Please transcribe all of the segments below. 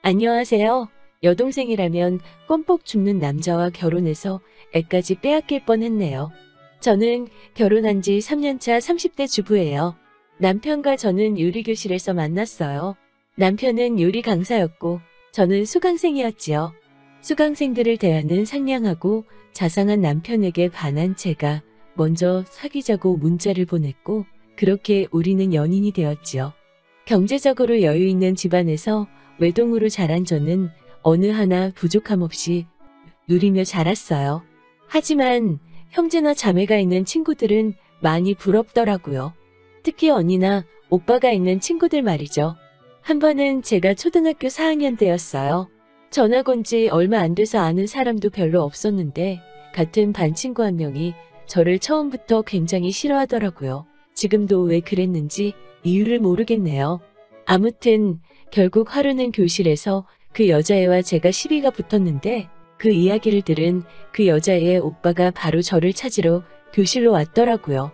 안녕하세요. 여동생이라면 껌뻑 죽는 남자와 결혼해서 애까지 빼앗길 뻔했네요. 저는 결혼한 지 3년차 30대 주부예요. 남편과 저는 요리교실에서 만났어요. 남편은 요리 강사였고 저는 수강생이었지요. 수강생들을 대하는 상냥하고 자상한 남편에게 반한 제가 먼저 사귀자고 문자를 보냈고 그렇게 우리는 연인이 되었지요. 경제적으로 여유 있는 집안에서 외동으로 자란 저는 어느 하나 부족함 없이 누리며 자랐어요. 하지만 형제나 자매가 있는 친구들은 많이 부럽더라고요. 특히 언니나 오빠가 있는 친구들 말이죠. 한 번은 제가 초등학교 4학년 때였어요. 전학 온 지 얼마 안 돼서 아는 사람도 별로 없었는데 같은 반 친구 한 명이 저를 처음부터 굉장히 싫어하더라고요. 지금도 왜 그랬는지 이유를 모르겠네요. 아무튼 결국 하루는 교실에서 그 여자애와 제가 시비가 붙었는데 그 이야기를 들은 그 여자애의 오빠가 바로 저를 찾으러 교실로 왔더라고요.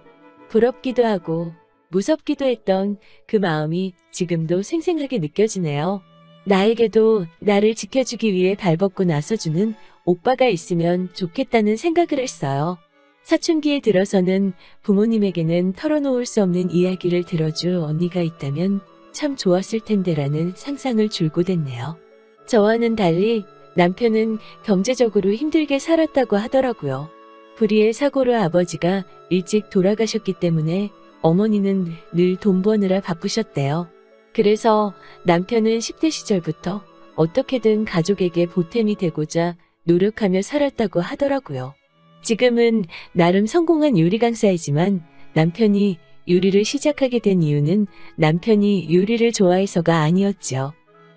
부럽기도 하고 무섭기도 했던 그 마음이 지금도 생생하게 느껴지네요. 나에게도 나를 지켜주기 위해 발벗고 나서주는 오빠가 있으면 좋겠다는 생각을 했어요. 사춘기에 들어서는 부모님에게는 털어놓을 수 없는 이야기를 들어줄 언니가 있다면 참 좋았을 텐데라는 상상을 줄곧 했네요. 저와는 달리 남편은 경제적으로 힘들게 살았다고 하더라고요. 불의의 사고로 아버지가 일찍 돌아가셨기 때문에 어머니는 늘 돈 버느라 바쁘셨대요. 그래서 남편은 10대 시절부터 어떻게든 가족에게 보탬이 되고자 노력하며 살았다고 하더라고요. 지금은 나름 성공한 요리 강사이지만 남편이 요리를 시작하게 된 이유는 남편이 요리를 좋아해서가 아니었죠.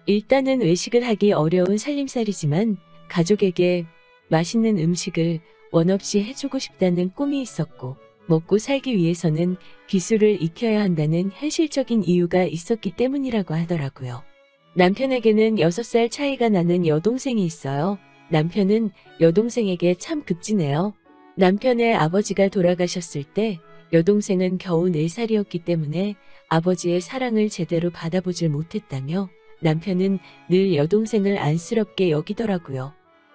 일단은 외식을 하기 어려운 살림살이지만 가족에게 맛있는 음식을 원없이 해주고 싶다는 꿈이 있었고 먹고 살기 위해서는 기술을 익혀야 한다는 현실적인 이유가 있었기 때문이라고 하더라고요. 남편에게는 6살 차이가 나는 여동생이 있어요. 남편은 여동생에게 참 급지네요. 남편의 아버지가 돌아가셨을 때 여동생은 겨우 4살이었기 때문에 아버지의 사랑을 제대로 받아보질 못했다며 남편은 늘 여동생을 안쓰럽게 여기더라고요.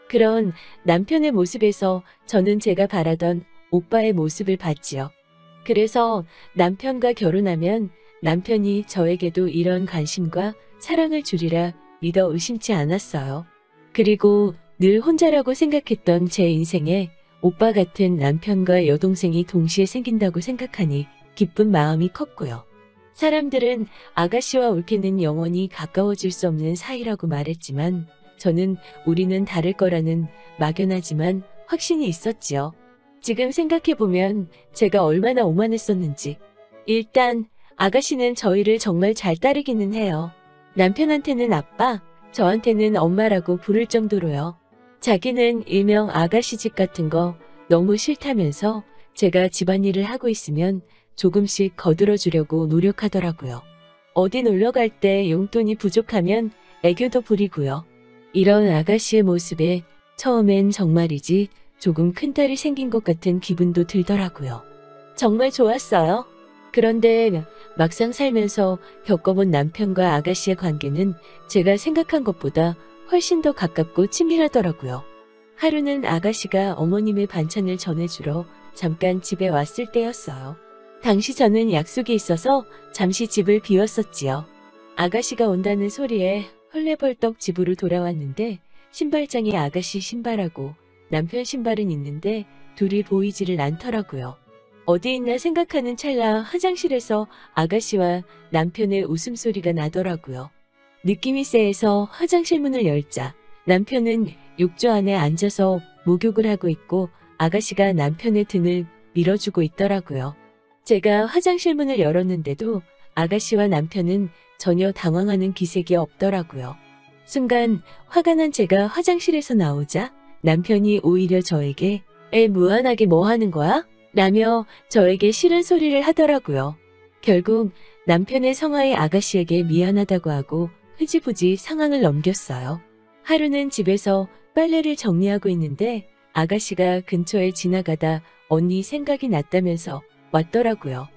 그런 남편의 모습에서 저는 제가 바라던 오빠의 모습을 봤지요. 그래서 남편과 결혼하면 남편이 저에게도 이런 관심과 사랑을 주리라 믿어 의심치 않았어요. 그리고 늘 혼자라고 생각했던 제 인생에 오빠 같은 남편과 여동생이 동시에 생긴다고 생각하니 기쁜 마음이 컸고요. 사람들은 아가씨와 올케는 영원히 가까워질 수 없는 사이라고 말했지만 저는 우리는 다를 거라는 막연하지만 확신이 있었지요. 지금 생각해보면 제가 얼마나 오만했었는지. 일단 아가씨는 저희를 정말 잘 따르기는 해요. 남편한테는 아빠, 저한테는 엄마라고 부를 정도로요. 자기는 일명 아가씨 집 같은 거 너무 싫다면서 제가 집안일을 하고 있으면 조금씩 거들어주려고 노력하더라고요. 어디 놀러 갈 때 용돈이 부족하면 애교도 부리고요. 이런 아가씨의 모습에 처음엔 정말이지 조금 큰딸이 생긴 것 같은 기분도 들더라고요. 정말 좋았어요. 그런데 막상 살면서 겪어본 남편과 아가씨의 관계는 제가 생각한 것보다 훨씬 더 가깝고 친밀하더라고요. 하루는 아가씨가 어머님의 반찬을 전해주러 잠깐 집에 왔을 때였어요. 당시 저는 약속이 있어서 잠시 집을 비웠었지요. 아가씨가 온다는 소리에 헐레벌떡 집으로 돌아왔는데 신발장에 아가씨 신발하고 남편 신발은 있는데 둘이 보이지를 않더라고요. 어디 있나 생각하는 찰나 화장실에서 아가씨와 남편의 웃음소리가 나더라고요. 느낌이 쎄해서 화장실 문을 열자 남편은 욕조 안에 앉아서 목욕을 하고 있고 아가씨가 남편의 등을 밀어주고 있더라고요. 제가 화장실 문을 열었는데도 아가씨와 남편은 전혀 당황하는 기색이 없더라고요. 순간 화가 난 제가 화장실에서 나오자 남편이 오히려 저에게 애 무한하게 뭐 하는 거야? 라며 저에게 싫은 소리를 하더라고요. 결국 남편의 성화의 아가씨에게 미안하다고 하고 흐지부지 상황을 넘겼어요. 하루는 집에서 빨래를 정리하고 있는데 아가씨가 근처에 지나가다 언니 생각이 났다면서 왔더라고요.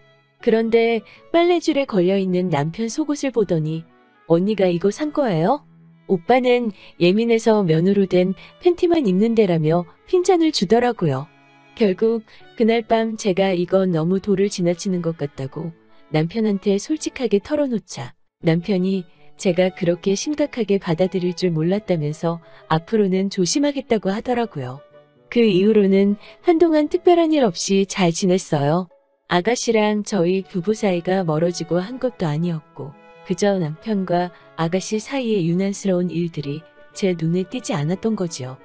그런데 빨래줄에 걸려있는 남편 속옷을 보더니 언니가 이거 산 거예요? 오빠는 예민해서 면으로 된 팬티만 입는데라며 핀잔을 주더라고요. 결국 그날 밤 제가 이건 너무 도를 지나치는 것 같다고 남편한테 솔직하게 털어놓자 남편이 제가 그렇게 심각하게 받아들일 줄 몰랐다면서 앞으로는 조심하겠다고 하더라고요. 그 이후로는 한동안 특별한 일 없이 잘 지냈어요. 아가씨랑 저희 부부 사이가 멀어지고 한 것도 아니었고 그저 남편과 아가씨 사이의 유난스러운 일들이 제 눈에 띄지 않았던 거지요.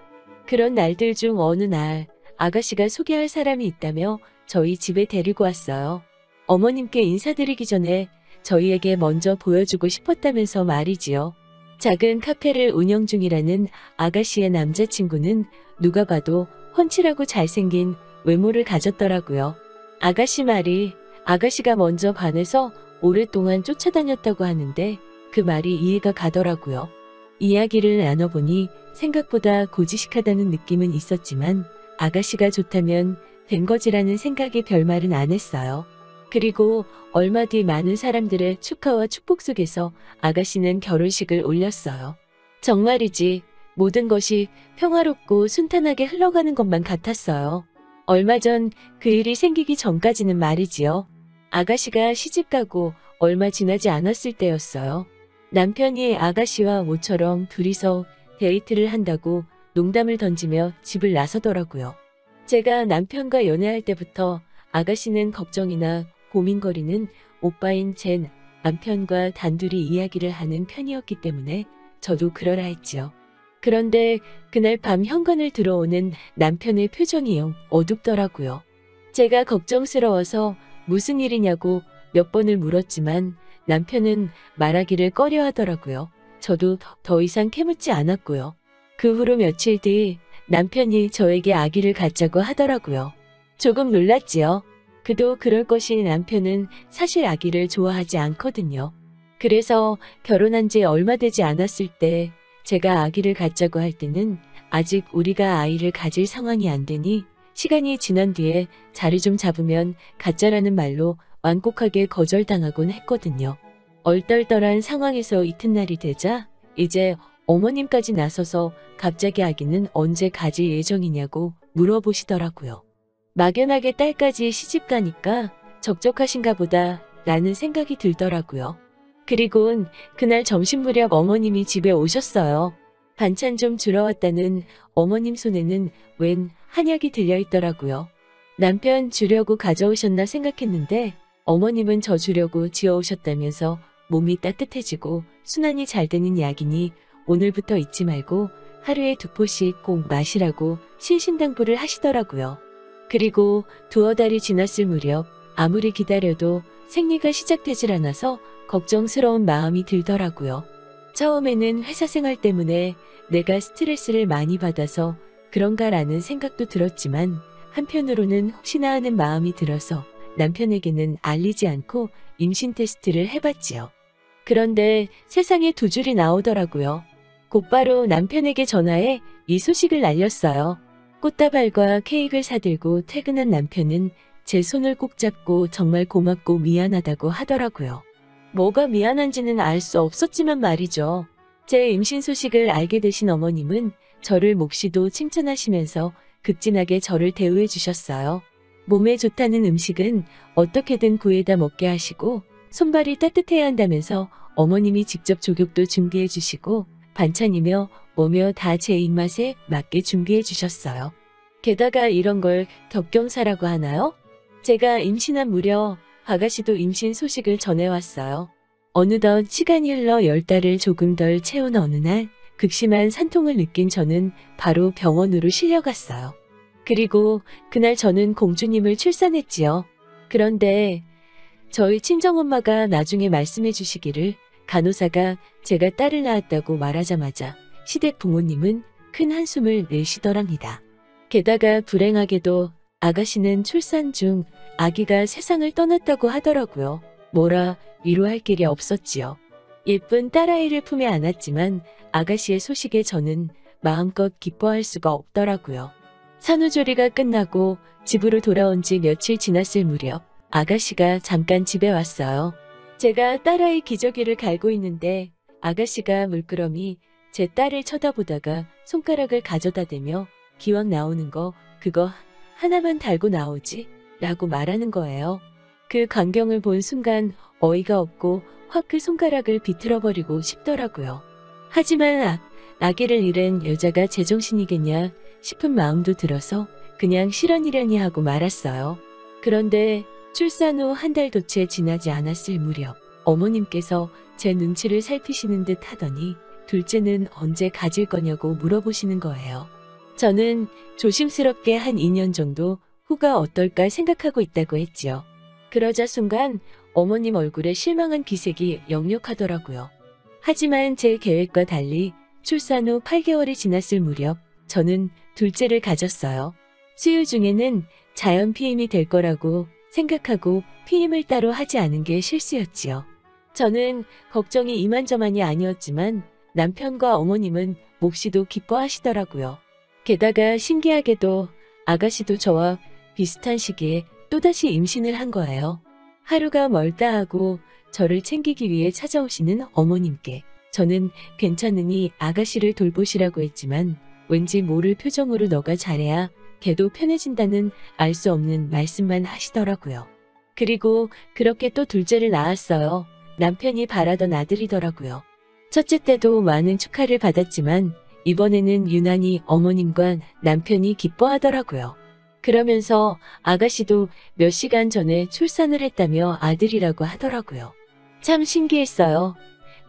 그런 날들 중 어느 날 아가씨가 소개할 사람이 있다며 저희 집에 데리고 왔어요. 어머님께 인사드리기 전에 저희에게 먼저 보여주고 싶었다면서 말이지요. 작은 카페를 운영 중이라는 아가씨의 남자친구는 누가 봐도 훤칠하고 잘생긴 외모를 가졌더라고요. 아가씨 말이 아가씨가 먼저 반해서 오랫동안 쫓아다녔다고 하는데 그 말이 이해가 가더라고요. 이야기를 나눠보니 생각보다 고지식하다는 느낌은 있었지만 아가씨가 좋다면 된 거지라는 생각에 별말은 안 했어요. 그리고 얼마 뒤 많은 사람들의 축하와 축복 속에서 아가씨는 결혼식을 올렸어요. 정말이지 모든 것이 평화롭고 순탄하게 흘러가는 것만 같았어요. 얼마 전 그 일이 생기기 전까지는 말이지요. 아가씨가 시집가고 얼마 지나지 않았을 때였어요. 남편이 아가씨와 모처럼 둘이서 데이트를 한다고 농담을 던지며 집을 나서더라고요. 제가 남편과 연애할 때부터 아가씨는 걱정이나 고민거리는 오빠인 제 남편과 단둘이 이야기를 하는 편이었기 때문에 저도 그러라 했지요. 그런데 그날 밤 현관을 들어오는 남편의 표정이 영 어둡더라고요. 제가 걱정스러워서 무슨 일이냐고 몇 번을 물었지만 남편은 말하기를 꺼려하더라고요. 저도 더 이상 캐묻지 않았고요. 그 후로 며칠 뒤 남편이 저에게 아기를 갖자고 하더라고요. 조금 놀랐지요. 그도 그럴 것이 남편은 사실 아기를 좋아하지 않거든요. 그래서 결혼한 지 얼마 되지 않았을 때 제가 아기를 갖자고 할 때는 아직 우리가 아이를 가질 상황이 안 되니 시간이 지난 뒤에 자리 좀 잡으면 갖자라는 말로 완곡하게 거절당하곤 했거든요. 얼떨떨한 상황에서 이튿날이 되자 이제 어머님까지 나서서 갑자기 아기는 언제 가질 예정이냐고 물어보시더라고요. 막연하게 딸까지 시집 가니까 적적하신가 보다 라는 생각이 들더라고요. 그리곤 그날 점심 무렵 어머님이 집에 오셨어요. 반찬 좀 주러 왔다는 어머님 손에는 웬 한약이 들려있더라고요. 남편 주려고 가져오셨나 생각했는데 어머님은 저 주려고 지어오셨다면서 몸이 따뜻해지고 순환이 잘 되는 약이니 오늘부터 잊지 말고 하루에 2포씩 꼭 마시라고 신신당부를 하시더라고요. 그리고 두어 달이 지났을 무렵 아무리 기다려도 생리가 시작되질 않아서 걱정스러운 마음이 들더라고요. 처음에는 회사 생활 때문에 내가 스트레스를 많이 받아서 그런가라는 생각도 들었지만 한편으로는 혹시나 하는 마음이 들어서 남편에게는 알리지 않고 임신 테스트를 해봤지요. 그런데 세상에 2줄이 나오더라고요. 곧바로 남편에게 전화해 이 소식을 알렸어요. 꽃다발과 케이크를 사들고 퇴근한 남편은 제 손을 꼭 잡고 정말 고맙고 미안하다고 하더라고요. 뭐가 미안한지는 알 수 없었지만 말이죠. 제 임신 소식을 알게 되신 어머님은 저를 몹시도 칭찬하시면서 극진하게 저를 대우해 주셨어요. 몸에 좋다는 음식은 어떻게든 구해다 먹게 하시고 손발이 따뜻해야 한다면서 어머님이 직접 족욕도 준비해 주시고 반찬이며 뭐며 다 제 입맛에 맞게 준비해 주셨어요. 게다가 이런 걸 겹경사라고 하나요? 제가 임신한 무렵 아가씨도 임신 소식을 전해왔어요. 어느덧 시간이 흘러 10달을 조금 덜 채운 어느 날 극심한 산통을 느낀 저는 바로 병원으로 실려갔어요. 그리고 그날 저는 공주님을 출산했지요. 그런데 저희 친정엄마가 나중에 말씀해 주시기를 간호사가 제가 딸을 낳았다고 말하자마자 시댁 부모님은 큰 한숨을 내쉬더랍니다. 게다가 불행하게도 아가씨는 출산 중 아기가 세상을 떠났다고 하더라고요. 뭐라 위로할 길이 없었지요. 예쁜 딸아이를 품에 안았지만 아가씨의 소식에 저는 마음껏 기뻐할 수가 없더라고요. 산후조리가 끝나고 집으로 돌아온 지 며칠 지났을 무렵 아가씨가 잠깐 집에 왔어요. 제가 딸아이 기저귀를 갈고 있는데 아가씨가 물끄러미 제 딸을 쳐다보다가 손가락을 가져다 대며 기왕 나오는 거 그거 하나만 달고 나오지 라고 말하는 거예요. 그 광경을 본 순간 어이가 없고 확 그 손가락을 비틀어버리고 싶더라고요. 하지만 아기를 잃은 여자가 제정신이겠냐 싶은 마음도 들어서 그냥 실언이려니 하고 말았어요. 그런데 출산 후 한 달도 채 지나지 않았을 무렵 어머님께서 제 눈치를 살피시는 듯 하더니 둘째는 언제 가질 거냐고 물어보시는 거예요. 저는 조심스럽게 한 2년 정도 후가 어떨까 생각하고 있다고 했지요. 그러자 순간 어머님 얼굴에 실망한 기색이 역력하더라고요. 하지만 제 계획과 달리 출산 후 8개월이 지났을 무렵 저는 둘째를 가졌어요. 수유 중에는 자연 피임이 될 거라고 생각하고 피임을 따로 하지 않은 게 실수였지요. 저는 걱정이 이만저만이 아니었지만 남편과 어머님은 몹시도 기뻐하시더라고요. 게다가 신기하게도 아가씨도 저와 비슷한 시기에 또다시 임신을 한 거예요. 하루가 멀다 하고 저를 챙기기 위해 찾아오시는 어머님께 저는 괜찮으니 아가씨를 돌보시라고 했지만 왠지 모를 표정으로 너가 잘해야 걔도 편해진다는 알 수 없는 말씀만 하시더라고요. 그리고 그렇게 또 둘째를 낳았어요. 남편이 바라던 아들이더라고요. 첫째 때도 많은 축하를 받았지만 이번에는 유난히 어머님과 남편이 기뻐하더라고요. 그러면서 아가씨도 몇 시간 전에 출산을 했다며 아들이라고 하더라고요. 참 신기했어요.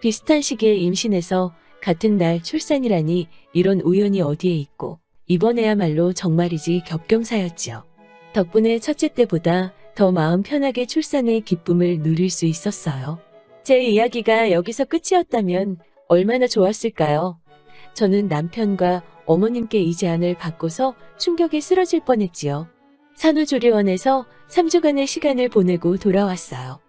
비슷한 시기에 임신해서 같은 날 출산이라니 이런 우연이 어디에 있고 이번에야말로 정말이지 겹경사였지요. 덕분에 첫째 때보다 더 마음 편하게 출산의 기쁨을 누릴 수 있었어요. 제 이야기가 여기서 끝이었다면 얼마나 좋았을까요? 저는 남편과 어머님께 이 제안을 받고서 충격에 쓰러질 뻔했지요. 산후조리원에서 3주간의 시간을 보내고 돌아왔어요.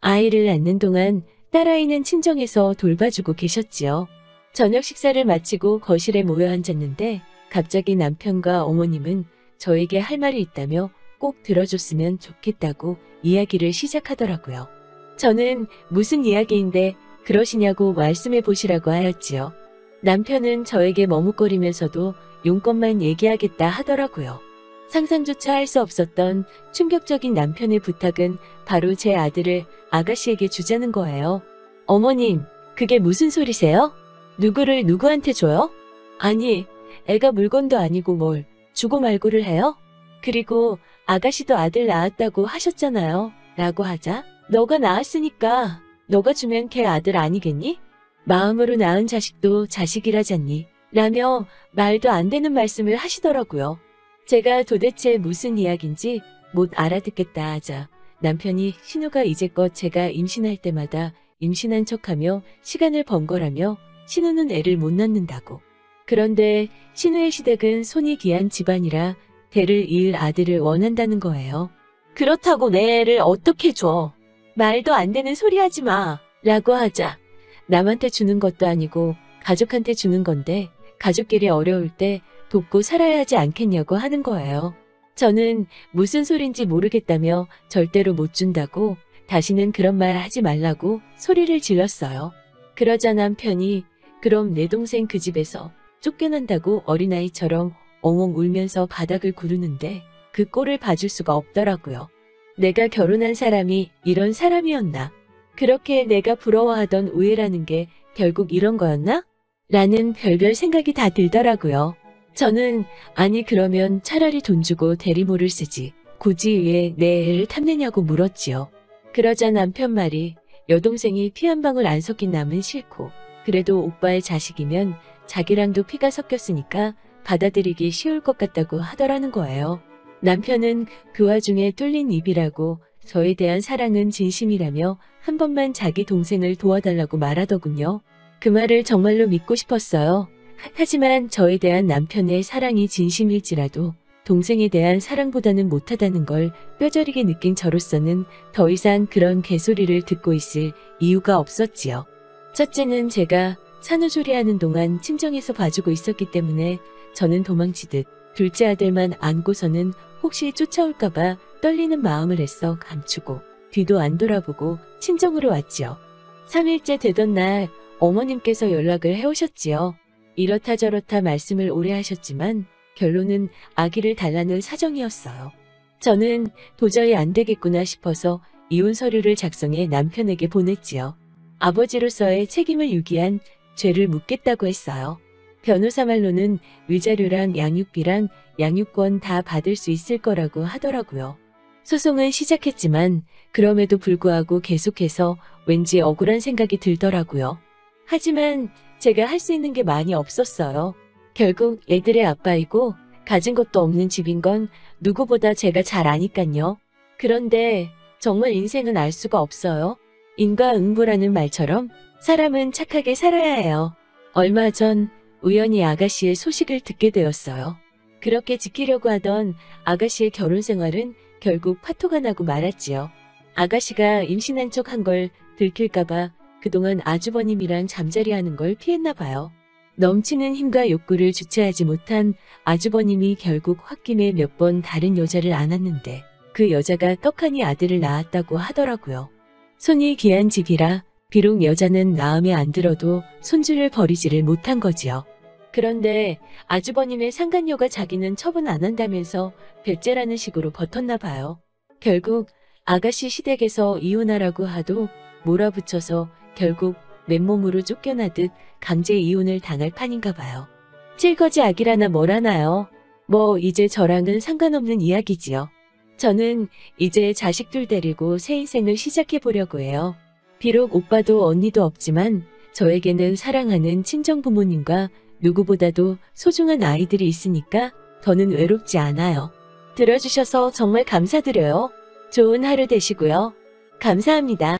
아이를 낳는 동안 딸아이는 친정에서 돌봐주고 계셨지요. 저녁 식사를 마치고 거실에 모여 앉았는데 갑자기 남편과 어머님은 저에게 할 말이 있다며 꼭 들어줬으면 좋겠다고 이야기를 시작하더라고요. 저는 무슨 이야기인데 그러시냐고 말씀해 보시라고 하였지요. 남편은 저에게 머뭇거리면서도 용건만 얘기하겠다 하더라고요. 상상조차 할 수 없었던 충격적인 남편의 부탁은 바로 제 아들을 아가씨에게 주자는 거예요. 어머님, 그게 무슨 소리세요? 누구를 누구한테 줘요? 아니, 애가 물건도 아니고 뭘 주고 말고를 해요? 그리고 아가씨도 아들 낳았다고 하셨잖아요. 라고 하자 너가 낳았으니까 너가 주면 걔 아들 아니겠니? 마음으로 낳은 자식도 자식이라잖니? 라며 말도 안 되는 말씀을 하시더라고요. 제가 도대체 무슨 이야기인지 못 알아듣겠다 하자 남편이 신우가 이제껏 제가 임신할 때마다 임신한 척하며 시간을 번 거라며 신우는 애를 못 낳는다고. 그런데 신우의 시댁은 손이 귀한 집안이라 대를 이을 아들을 원한다는 거예요. 그렇다고 내 애를 어떻게 줘? 말도 안 되는 소리 하지 마. 라고 하자 남한테 주는 것도 아니고 가족한테 주는 건데 가족끼리 어려울 때 돕고 살아야 하지 않겠냐고 하는 거예요. 저는 무슨 소린지 모르겠다며 절대로 못 준다고 다시는 그런 말 하지 말라고 소리를 질렀어요. 그러자 남편이 그럼 내 동생 그 집에서 쫓겨난다고 어린아이처럼 엉엉 울면서 바닥을 구르는데 그 꼴을 봐줄 수가 없더라고요. 내가 결혼한 사람이 이런 사람이었나? 그렇게 내가 부러워하던 우애라는 게 결국 이런 거였나? 라는 별별 생각이 다 들더라고요. 저는 아니 그러면 차라리 돈 주고 대리모를 쓰지 굳이 왜 내 애를 탐내냐고 물었지요. 그러자 남편 말이 여동생이 피 한 방울 안 섞인 남은 싫고 그래도 오빠의 자식이면 자기랑도 피가 섞였으니까 받아들이기 쉬울 것 같다고 하더라는 거예요. 남편은 그 와중에 뚫린 입이라고 저에 대한 사랑은 진심이라며 한 번만 자기 동생을 도와달라고 말하더군요. 그 말을 정말로 믿고 싶었어요. 하지만 저에 대한 남편의 사랑이 진심일지라도 동생에 대한 사랑보다는 못하다는 걸 뼈저리게 느낀 저로서는 더 이상 그런 개소리를 듣고 있을 이유가 없었지요. 첫째는 제가 산후조리하는 동안 친정에서 봐주고 있었기 때문에 저는 도망치듯 둘째 아들만 안고서는 혹시 쫓아올까봐 떨리는 마음을 애써 감추고 뒤도 안 돌아보고 친정으로 왔지요. 3일째 되던 날 어머님께서 연락을 해오셨지요. 이렇다 저렇다 말씀을 오래 하셨지만 결론은 아기를 달라는 사정이었어요. 저는 도저히 안 되겠구나 싶어서 이혼 서류를 작성해 남편에게 보냈지요. 아버지로서의 책임을 유기한 죄를 묻겠다고 했어요. 변호사 말로는 위자료랑 양육비랑 양육권 다 받을 수 있을 거라고 하더라고요. 소송은 시작했지만 그럼에도 불구하고 계속해서 왠지 억울한 생각이 들더라고요. 하지만 제가 할 수 있는 게 많이 없었어요. 결국 애들의 아빠이고 가진 것도 없는 집인 건 누구보다 제가 잘 아니깐요. 그런데 정말 인생은 알 수가 없어요. 인과응보라는 말처럼 사람은 착하게 살아야 해요. 얼마 전 우연히 아가씨의 소식을 듣게 되었어요. 그렇게 지키려고 하던 아가씨의 결혼 생활은 결국 파토가 나고 말았지요. 아가씨가 임신한 척 한 걸 들킬까봐 그동안 아주버님이랑 잠자리하는 걸 피했나 봐요. 넘치는 힘과 욕구를 주체하지 못한 아주버님이 결국 홧김에 몇 번 다른 여자를 안았는데 그 여자가 떡하니 아들을 낳았다고 하더라고요. 손이 귀한 집이라 비록 여자는 마음에 안 들어도 손주를 버리지를 못한 거지요. 그런데 아주버님의 상간녀가 자기는 처분 안 한다면서 백제라는 식으로 버텼나 봐요. 결국 아가씨 시댁에서 이혼하라고 하도 몰아붙여서 결국 맨몸으로 쫓겨나듯 강제 이혼을 당할 판인가 봐요. 칠거지 아기라나 뭐라나요. 뭐 이제 저랑은 상관없는 이야기지요. 저는 이제 자식들 데리고 새 인생을 시작해 보려고 해요. 비록 오빠도 언니도 없지만 저에게는 사랑하는 친정 부모님과 누구보다도 소중한 아이들이 있으니까 더는 외롭지 않아요. 들어주셔서 정말 감사드려요. 좋은 하루 되시고요. 감사합니다.